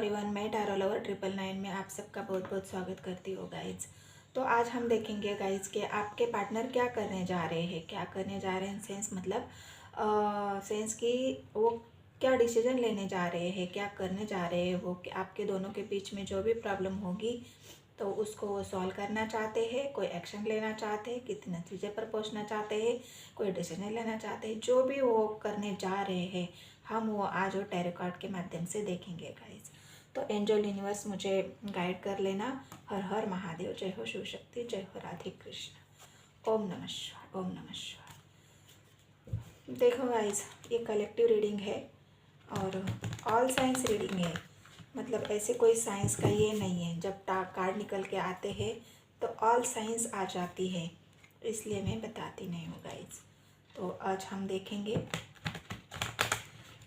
Everyone, मैं tarot lover 999 में आप सबका बहुत बहुत स्वागत करती हूँ गाइज। तो आज हम देखेंगे गाइज कि आपके पार्टनर क्या करने जा रहे हैं सेंस मतलब सेंस की वो क्या डिसीजन लेने जा रहे हैं, क्या करने जा रहे हैं वो, कि आपके दोनों के बीच में जो भी प्रॉब्लम होगी तो उसको वो सॉल्व करना चाहते हैं, कोई एक्शन लेना चाहते हैं, किसी नतीजे पर पहुंचना चाहते हैं, कोई डिसीजन लेना चाहते हैं, जो भी वो करने जा रहे हैं हम वो आज वो टैरो कार्ड के माध्यम से देखेंगे गाइज। तो एंजल यूनिवर्स मुझे गाइड कर लेना। हर हर महादेव, जय हो शिव शक्ति, जय हो राधे कृष्ण। ओम नमः शिवाय, ओम नमः शिवाय। देखो गाइज, ये कलेक्टिव रीडिंग है और ऑल साइंस रीडिंग है, मतलब ऐसे कोई साइंस का ये नहीं है। जब कार्ड निकल के आते हैं तो ऑल साइंस आ जाती है, इसलिए मैं बताती नहीं हूँ गाइज। तो आज हम देखेंगे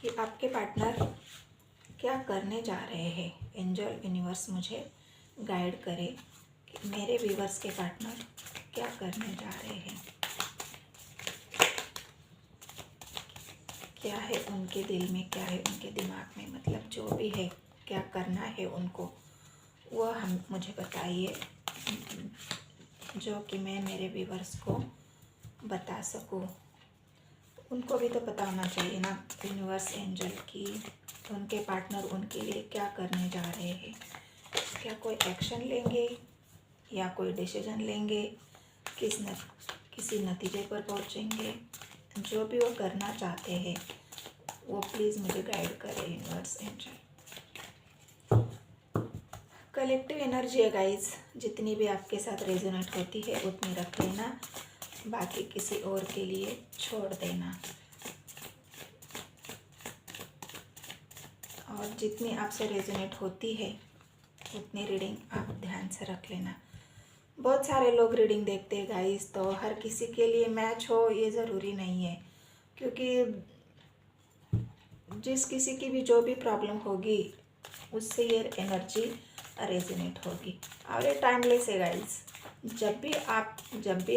कि आपके पार्टनर क्या करने जा रहे हैं। एंजल यूनिवर्स मुझे गाइड करे कि मेरे व्यूवर्स के पार्टनर क्या करने जा रहे हैं, क्या है उनके दिल में, क्या है उनके दिमाग में, मतलब जो भी है क्या करना है उनको, वह मुझे बताइए, जो कि मैं मेरे व्यूवर्स को बता सकूं। उनको भी तो पता होना चाहिए ना यूनिवर्स एंजल की उनके पार्टनर उनके लिए क्या करने जा रहे हैं, क्या कोई एक्शन लेंगे या कोई डिसीजन लेंगे, किसी नतीजे पर पहुंचेंगे। जो भी वो करना चाहते हैं वो प्लीज़ मुझे गाइड करें यूनिवर्स एंजल। कलेक्टिव एनर्जी है गाइस, जितनी भी आपके साथ रेजोनेट होती है उतनी रख लेना, बाकी किसी और के लिए छोड़ देना। और जितनी आपसे रेजोनेट होती है उतनी रीडिंग आप ध्यान से रख लेना। बहुत सारे लोग रीडिंग देखते हैं गाइस, तो हर किसी के लिए मैच हो ये ज़रूरी नहीं है, क्योंकि जिस किसी की भी जो भी प्रॉब्लम होगी उससे ये एनर्जी रेजोनेट होगी। और ये टाइमलेस है गाइस। जब भी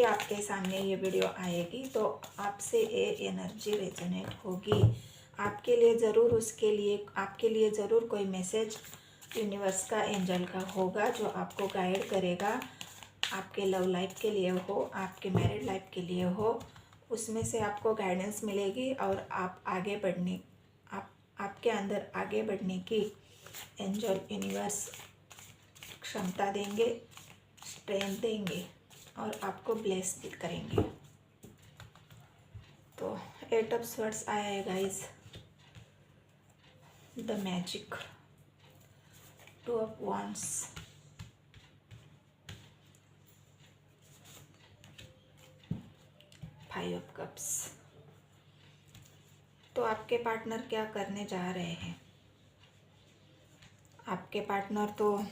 आपके सामने ये वीडियो आएगी तो आपसे ये एनर्जी रेजोनेट होगी। आपके लिए ज़रूर, उसके लिए आपके लिए ज़रूर कोई मैसेज यूनिवर्स का, एंजल का होगा जो आपको गाइड करेगा। आपके लव लाइफ के लिए हो, आपके मैरिड लाइफ के लिए हो, उसमें से आपको गाइडेंस मिलेगी और आप आगे बढ़ने, आपके अंदर आगे बढ़ने की एंजल यूनिवर्स क्षमता देंगे, स्ट्रेंथ देंगे और आपको ब्लेस भी करेंगे। तो 8 ऑफ स्वर्ड्स आया है guys, the magic, 2 of wands, 5 of cups. तो आपके पार्टनर क्या करने जा रहे हैं? आपके पार्टनर तो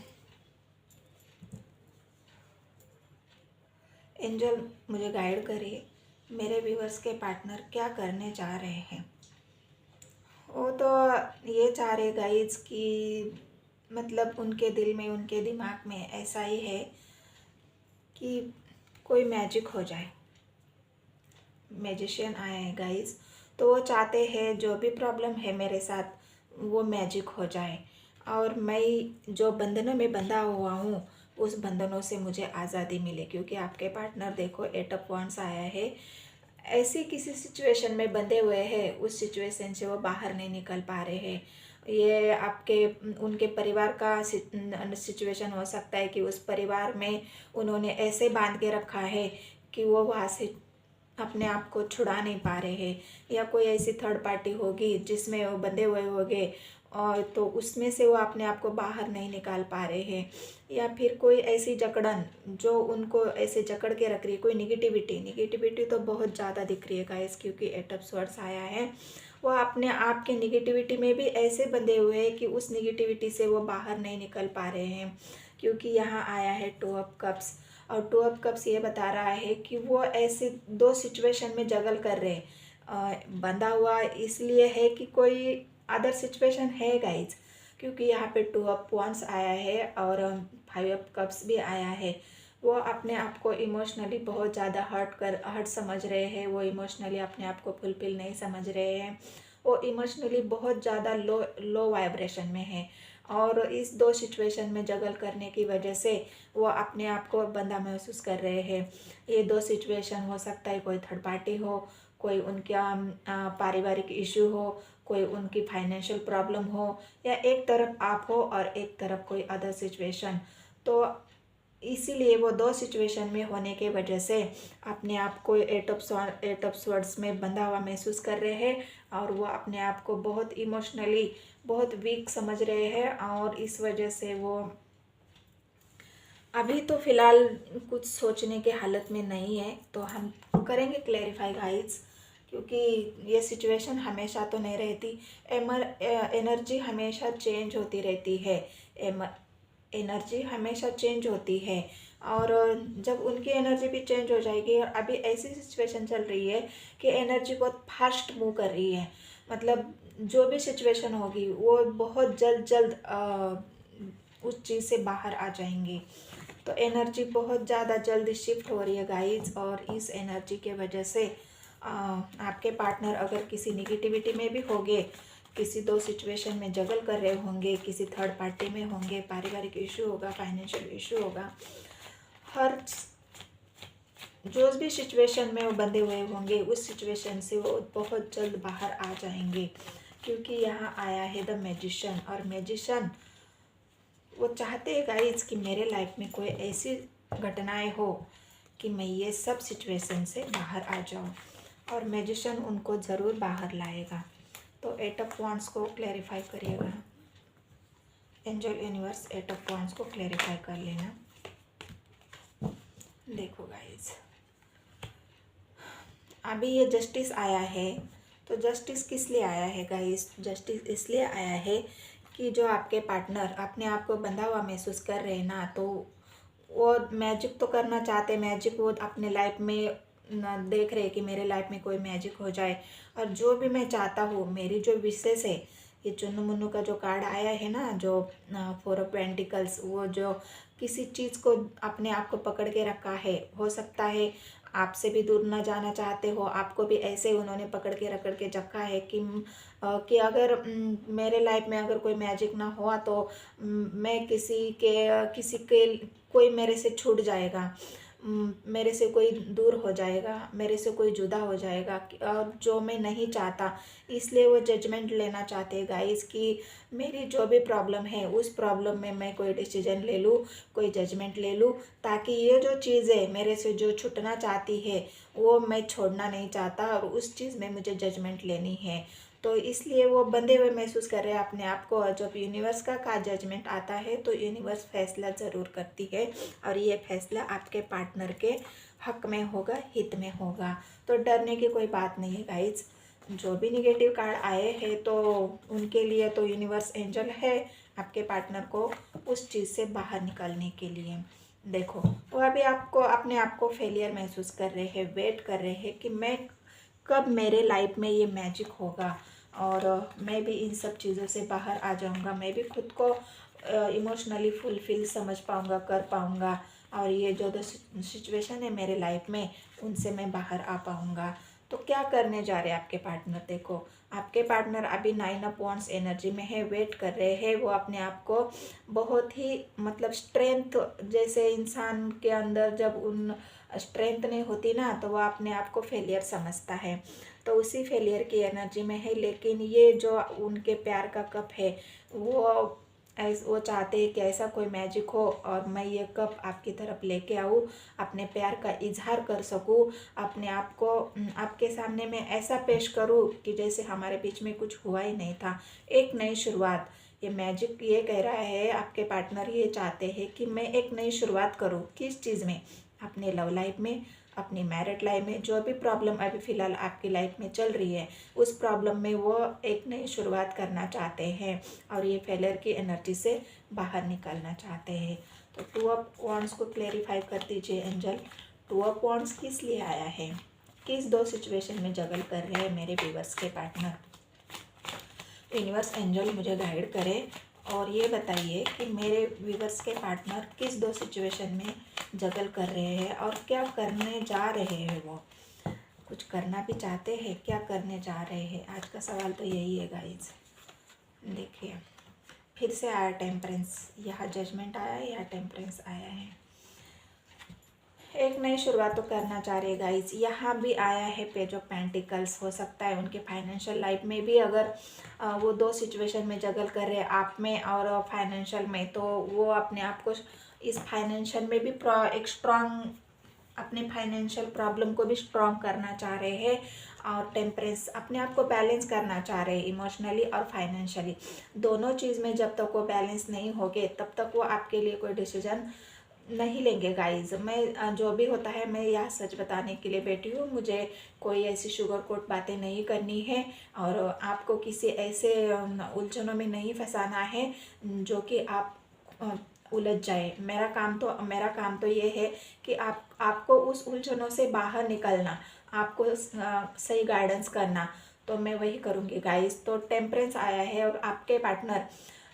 एंजल मुझे गाइड करे, मेरे व्यूवर्स के पार्टनर क्या करने जा रहे हैं। वो तो ये चाह रहे गाइज कि मतलब उनके दिल में, उनके दिमाग में ऐसा ही है कि कोई मैजिक हो जाए। मैजिशियन आए हैं गाइज, तो वो चाहते हैं जो भी प्रॉब्लम है मेरे साथ वो मैजिक हो जाए और मैं जो बंधनों में बंधा हुआ हूँ उस बंधनों से मुझे आज़ादी मिले। क्योंकि आपके पार्टनर देखो 8 ऑफ वांड्स आया है, ऐसी किसी सिचुएशन में बंधे हुए हैं, उस सिचुएशन से वो बाहर नहीं निकल पा रहे हैं। ये आपके उनके परिवार का सिचुएशन हो सकता है कि उस परिवार में उन्होंने ऐसे बांध के रखा है कि वो वहाँ से अपने आप को छुड़ा नहीं पा रहे हैं, या कोई ऐसी थर्ड पार्टी होगी जिसमें वो बंधे हुए होंगे और तो उसमें से वो अपने आप को बाहर नहीं निकाल पा रहे हैं, या फिर कोई ऐसी जकड़न जो उनको ऐसे जकड़ के रख रही है, कोई निगेटिविटी तो बहुत ज़्यादा दिख रही है गाइस, क्योंकि 8 ऑफ स्वर्ड्स आया है। वो अपने आप के निगेटिविटी में भी ऐसे बंधे हुए हैं कि उस निगेटिविटी से वो बाहर नहीं निकल पा रहे हैं, क्योंकि यहाँ आया है 2 ऑफ कप्स। और 2 ऑफ कप्स ये बता रहा है कि वो ऐसे 2 सिचुएशन में जगल कर रहे हैं। बंधा हुआ इसलिए है कि कोई अदर सिचुएशन है गाइज, क्योंकि यहाँ पे 2 ऑफ वांड्स आया है और 5 ऑफ कप्स भी आया है। वो अपने आप को इमोशनली बहुत ज़्यादा हर्ट समझ रहे हैं, वो इमोशनली अपने आप को फुलफिल नहीं समझ रहे हैं, वो इमोशनली बहुत ज़्यादा लो वाइब्रेशन में है और इस दो सिचुएशन में जगल करने की वजह से वो अपने आप को बंधा महसूस कर रहे हैं। ये दो सिचुएशन हो सकता है, कोई थर्ड पार्टी हो, कोई उनका पारिवारिक इशू हो, कोई उनकी फाइनेंशियल प्रॉब्लम हो, या एक तरफ आप हो और एक तरफ कोई अदर सिचुएशन। तो इसीलिए वो दो सिचुएशन में होने के वजह से अपने आप को एट ऑफ स्वर्ड्स में बंधा हुआ महसूस कर रहे हैं, और वो अपने आप को बहुत इमोशनली बहुत वीक समझ रहे हैं, और इस वजह से वो अभी तो फ़िलहाल कुछ सोचने के हालत में नहीं है। तो हम करेंगे क्लैरिफाई गाइड्स, क्योंकि ये सिचुएशन हमेशा तो नहीं रहती। एनर्जी हमेशा चेंज होती रहती है। एनर्जी हमेशा चेंज होती है, और जब उनकी एनर्जी भी चेंज हो जाएगी, और अभी ऐसी सिचुएशन चल रही है कि एनर्जी बहुत फास्ट मूव कर रही है। मतलब जो भी सिचुएशन होगी वो बहुत जल्द उस चीज़ से बाहर आ जाएंगी। तो एनर्जी बहुत ज़्यादा जल्दी शिफ्ट हो रही है गाइज, और इस एनर्जी के वजह से आपके पार्टनर अगर किसी निगेटिविटी में भी होंगे, किसी दो सिचुएशन में जगल कर रहे होंगे, किसी थर्ड पार्टी में होंगे, पारिवारिक इशू होगा, फाइनेंशियल इशू होगा, हर जो भी सिचुएशन में वो बंधे हुए होंगे, उस सिचुएशन से वो बहुत जल्द बाहर आ जाएंगे। क्योंकि यहाँ आया है द मैजिशियन, और मैजिशियन वो चाहते हैं गाइज कि मेरे लाइफ में कोई ऐसी घटनाएं हो कि मैं ये सब सिचुएशन से बाहर आ जाऊँ, और मैजिशियन उनको ज़रूर बाहर लाएगा। तो एट ऑफ वांड्स को क्लैरिफाई करिएगा Angel Universe, eight of wands को क्लैरिफाई कर लेना। देखो गाइज, अभी ये जस्टिस आया है। तो जस्टिस किस लिए आया है गाइज? जस्टिस इसलिए आया है कि जो आपके पार्टनर अपने आप को बंधा हुआ महसूस कर रहे हैं ना, तो वो मैजिक तो करना चाहते हैं, मैजिक वो अपने लाइफ में ना देख रहे हैं कि मेरे लाइफ में कोई मैजिक हो जाए, और जो भी मैं चाहता हूँ, मेरी जो विशेष है, ये चुन्नू मुन्नू का जो कार्ड आया है ना, जो 4 ऑफ पेंटिकल्स, वो जो किसी चीज़ को अपने आप को पकड़ के रखा है, हो सकता है आपसे भी दूर ना जाना चाहते हो, आपको भी ऐसे उन्होंने पकड़ के रखड़ के रखा है कि अगर मेरे लाइफ में अगर कोई मैजिक ना हुआ तो मैं किसी के कोई मेरे से छूट जाएगा, मेरे से कोई दूर हो जाएगा, मेरे से कोई जुदा हो जाएगा, और जो मैं नहीं चाहता। इसलिए वो जजमेंट लेना चाहते हैं गाइस कि मेरी जो भी प्रॉब्लम है उस प्रॉब्लम में मैं कोई डिसीजन ले लूँ, कोई जजमेंट ले लूँ, ताकि ये जो चीज़ है मेरे से जो छूटना चाहती है वो मैं छोड़ना नहीं चाहता, और उस चीज़ में मुझे जजमेंट लेनी है। तो इसलिए वो बंधे हुए महसूस कर रहे हैं अपने आप को, और जब यूनिवर्स का जजमेंट आता है तो यूनिवर्स फैसला ज़रूर करती है, और ये फैसला आपके पार्टनर के हक में होगा, हित में होगा। तो डरने की कोई बात नहीं है गाइज। जो भी निगेटिव कार्ड आए हैं तो उनके लिए तो यूनिवर्स एंजल है आपके पार्टनर को उस चीज़ से बाहर निकलने के लिए। देखो, वो अभी आपको अपने आप को फेलियर महसूस कर रहे हैं, वेट कर रहे हैं कि मैं कब मेरे लाइफ में ये मैजिक होगा, और मैं भी इन सब चीज़ों से बाहर आ जाऊंगा, मैं भी खुद को इमोशनली फुलफिल समझ पाऊंगा, कर पाऊंगा, और ये जो सिचुएशन है मेरे लाइफ में उनसे मैं बाहर आ पाऊंगा। तो क्या करने जा रहे हैं आपके पार्टनर? देखो, आपके पार्टनर अभी 9 ऑफ वांड्स एनर्जी में है, वेट कर रहे हैं। वो अपने आप को बहुत ही मतलब स्ट्रेंथ, जैसे इंसान के अंदर जब उन स्ट्रेंथ नहीं होती ना, तो वो अपने आप को फेलियर समझता है, तो उसी फेलियर की एनर्जी में है। लेकिन ये जो उनके प्यार का कप है, वो चाहते हैं कि ऐसा कोई मैजिक हो और मैं ये कप आपकी तरफ लेके आऊँ, अपने प्यार का इजहार कर सकूँ, अपने आप को आपके सामने मैं ऐसा पेश करूँ कि जैसे हमारे बीच में कुछ हुआ ही नहीं था, एक नई शुरुआत। ये मैजिक ये कह रहा है, आपके पार्टनर ये चाहते हैं कि मैं एक नई शुरुआत करूँ। किस चीज़ में? अपने लव लाइफ में, अपनी मैरिड लाइफ में, जो भी प्रॉब्लम अभी फ़िलहाल आपकी लाइफ में चल रही है उस प्रॉब्लम में वो एक नई शुरुआत करना चाहते हैं, और ये फेलियर की एनर्जी से बाहर निकलना चाहते हैं। तो 2 ऑफ वांड्स को क्लैरिफाई कर दीजिए एंजल। 2 ऑफ वांड्स किस लिए आया है? किस दो सिचुएशन में जगल कर रहे हैं मेरे व्यूअर्स के पार्टनर? यूनिवर्स एंजल मुझे गाइड करे और ये बताइए कि मेरे व्यूअर्स के पार्टनर किस दो सिचुएशन में जगल कर रहे हैं, और क्या करने जा रहे हैं। वो कुछ करना भी चाहते हैं, क्या करने जा रहे हैं? आज का सवाल तो यही है गाइज। देखिए, फिर से आया टेम्परेंस, यहाँ जजमेंट आया है, यहाँ टेम्परेंस आया है। एक नई शुरुआत तो करना चाह रहे गाइस। यहाँ भी आया है पेज ऑफ पेंटिकल्स। हो सकता है उनके फाइनेंशियल लाइफ में भी अगर वो दो सिचुएशन में जगल कर रहे हैं, आप में और फाइनेंशियल में, तो वो अपने आप को इस फाइनेंशियल में भी एक स्ट्रॉन्ग, अपने फाइनेंशियल प्रॉब्लम को भी स्ट्रॉन्ग करना चाह रहे हैं और टेम्परेंस, अपने आप को बैलेंस करना चाह रहे हैं इमोशनली और फाइनेंशियली। दोनों चीज़ में जब तक वो बैलेंस नहीं होगे तब तक वो आपके लिए कोई डिसीजन नहीं लेंगे गाइज। मैं जो भी होता है, मैं यहाँ सच बताने के लिए बैठी हूँ। मुझे कोई ऐसी शुगर कोट बातें नहीं करनी है और आपको किसी ऐसे उलझनों में नहीं फंसाना है जो कि आप उलझ जाए। मेरा काम तो ये है कि आपको उस उलझनों से बाहर निकलना, आपको सही गाइडेंस करना, तो मैं वही करूँगी गाइस। तो टेम्परेंस आया है और आपके पार्टनर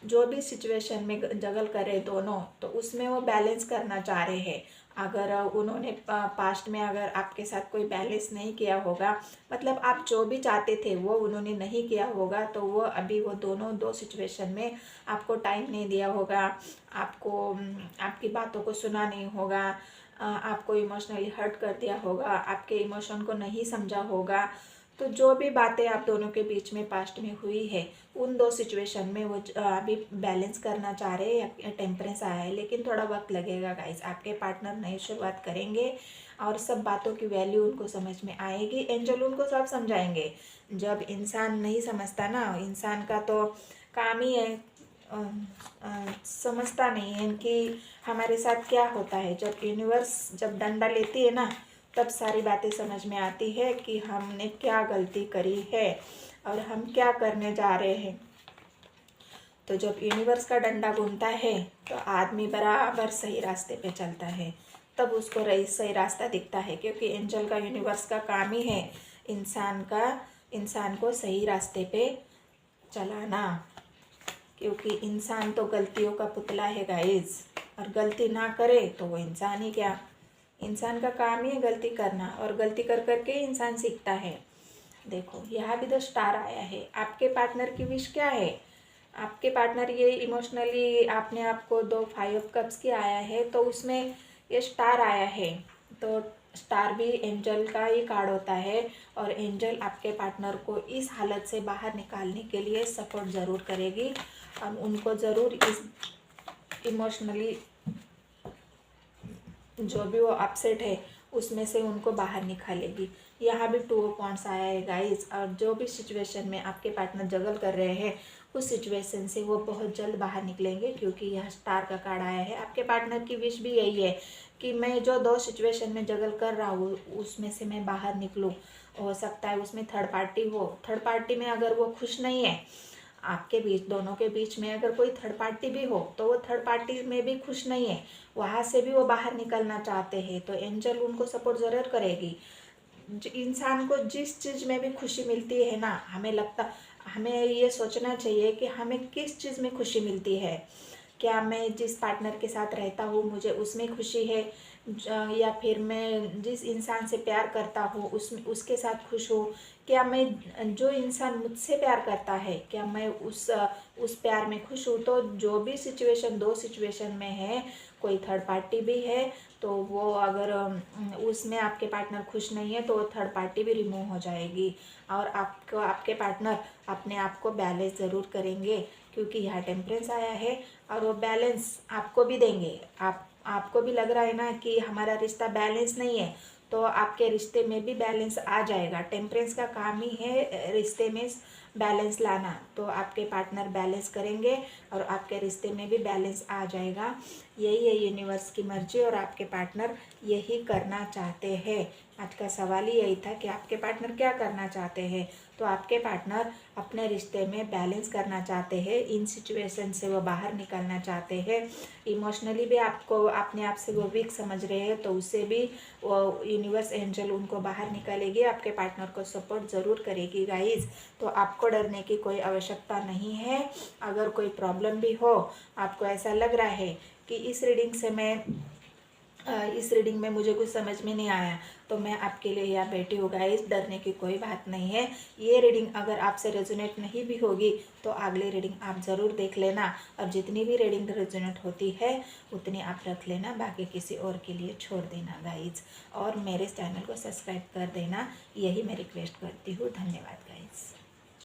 जो भी सिचुएशन में जगल करे दोनों, तो उसमें वो बैलेंस करना चाह रहे हैं। अगर उन्होंने पास्ट में अगर आपके साथ कोई बैलेंस नहीं किया होगा, मतलब आप जो भी चाहते थे वो उन्होंने नहीं किया होगा, तो वो अभी वो दोनों दो सिचुएशन में आपको टाइम नहीं दिया होगा, आपको आपकी बातों को सुना नहीं होगा, आपको इमोशनली हर्ट कर दिया होगा, आपके इमोशन को नहीं समझा होगा। तो जो भी बातें आप दोनों के बीच में पास्ट में हुई है, उन दो सिचुएशन में वो अभी बैलेंस करना चाह रहे हैं। टेम्परेंस आया है, लेकिन थोड़ा वक्त लगेगा गाइस। आपके पार्टनर नई शुरुआत करेंगे और सब बातों की वैल्यू उनको समझ में आएगी। एंजल उनको सब समझाएंगे। जब इंसान नहीं समझता ना, इंसान का तो काम ही है समझता नहीं है कि हमारे साथ क्या होता है। जब यूनिवर्स जब डंडा लेती है ना, तब सारी बातें समझ में आती है कि हमने क्या गलती करी है और हम क्या करने जा रहे हैं। तो जब यूनिवर्स का डंडा घूमता है तो आदमी बराबर सही रास्ते पे चलता है, तब उसको सही रास्ता दिखता है। क्योंकि एंजल का, यूनिवर्स का काम ही है इंसान को सही रास्ते पे चलाना। क्योंकि इंसान तो गलतियों का पुतला है गाइज, और गलती ना करे तो वो इंसान ही क्या। इंसान का काम ही है गलती करना, और गलती कर करके इंसान सीखता है। देखो यहाँ भी तो स्टार आया है। आपके पार्टनर की विश क्या है? आपके पार्टनर ये इमोशनली आपने आपको 2 5 ऑफ कप्स की आया है, तो उसमें ये स्टार आया है। तो स्टार भी एंजल का ही कार्ड होता है, और एंजल आपके पार्टनर को इस हालत से बाहर निकालने के लिए सपोर्ट ज़रूर करेगी और उनको ज़रूर इस इमोशनली जो भी वो अपसेट है उसमें से उनको बाहर निकालेगी। यहाँ भी 2 ऑफ वांड्स आया है गाइस। और जो भी सिचुएशन में आपके पार्टनर जगल कर रहे हैं, उस सिचुएशन से वो बहुत जल्द बाहर निकलेंगे, क्योंकि यह स्टार का कार्ड आया है। आपके पार्टनर की विश भी यही है कि मैं जो 2 सिचुएशन में जगल कर रहा हूँ उसमें से मैं बाहर निकलूँ। हो सकता है उसमें थर्ड पार्टी हो, थर्ड पार्टी में अगर वो खुश नहीं है, आपके बीच दोनों के बीच में अगर कोई थर्ड पार्टी भी हो, तो वो थर्ड पार्टी में भी खुश नहीं है, वहाँ से भी वो बाहर निकलना चाहते हैं, तो एंजल उनको सपोर्ट ज़रूर करेगी। इंसान को जिस चीज़ में भी खुशी मिलती है ना, हमें ये सोचना चाहिए कि हमें किस चीज़ में खुशी मिलती है। क्या मैं जिस पार्टनर के साथ रहता हूँ मुझे उसमें खुशी है, या फिर मैं जिस इंसान से प्यार करता हूँ उसके साथ खुश हूँ। क्या मैं जो इंसान मुझसे प्यार करता है, क्या मैं उस प्यार में खुश हूँ। तो जो भी सिचुएशन 2 सिचुएशन में है, कोई थर्ड पार्टी भी है, तो वो अगर उसमें आपके पार्टनर खुश नहीं है तो वो थर्ड पार्टी भी रिमूव हो जाएगी, और आपके पार्टनर अपने आप को बैलेंस ज़रूर करेंगे, क्योंकि यहाँ टेम्परेंस आया है और वो बैलेंस आपको भी देंगे। आपको भी लग रहा है ना कि हमारा रिश्ता बैलेंस नहीं है, तो आपके रिश्ते में भी बैलेंस आ जाएगा। टेम्परेंस का काम ही है रिश्ते में बैलेंस लाना, तो आपके पार्टनर बैलेंस करेंगे और आपके रिश्ते में भी बैलेंस आ जाएगा। यही है यूनिवर्स की मर्जी, और आपके पार्टनर यही करना चाहते हैं। आज का सवाल ही यही था कि आपके पार्टनर क्या करना चाहते हैं। तो आपके पार्टनर अपने रिश्ते में बैलेंस करना चाहते हैं, इन सिचुएशन से वो बाहर निकलना चाहते हैं। इमोशनली भी आपको अपने आप से वो वीक समझ रहे हैं, तो उससे भी वो यूनिवर्स एंजल उनको बाहर निकालेगी, आपके पार्टनर को सपोर्ट ज़रूर करेगी गाइज। तो आपको डरने की कोई आवश्यकता नहीं है। अगर कोई प्रॉब्लम भी हो, आपको ऐसा लग रहा है कि इस रीडिंग से मैं इस रीडिंग में मुझे कुछ समझ में नहीं आया तो मैं आपके लिए यहाँ बैठी हूँ गाइस, डरने की कोई बात नहीं है। ये रीडिंग अगर आपसे रेजोनेट नहीं भी होगी तो अगली रीडिंग आप ज़रूर देख लेना, और जितनी भी रीडिंग रेजोनेट होती है उतनी आप रख लेना, बाकी किसी और के लिए छोड़ देना गाइस। और मेरे चैनल को सब्सक्राइब कर देना, यही मैं रिक्वेस्ट करती हूँ। धन्यवाद गाइस।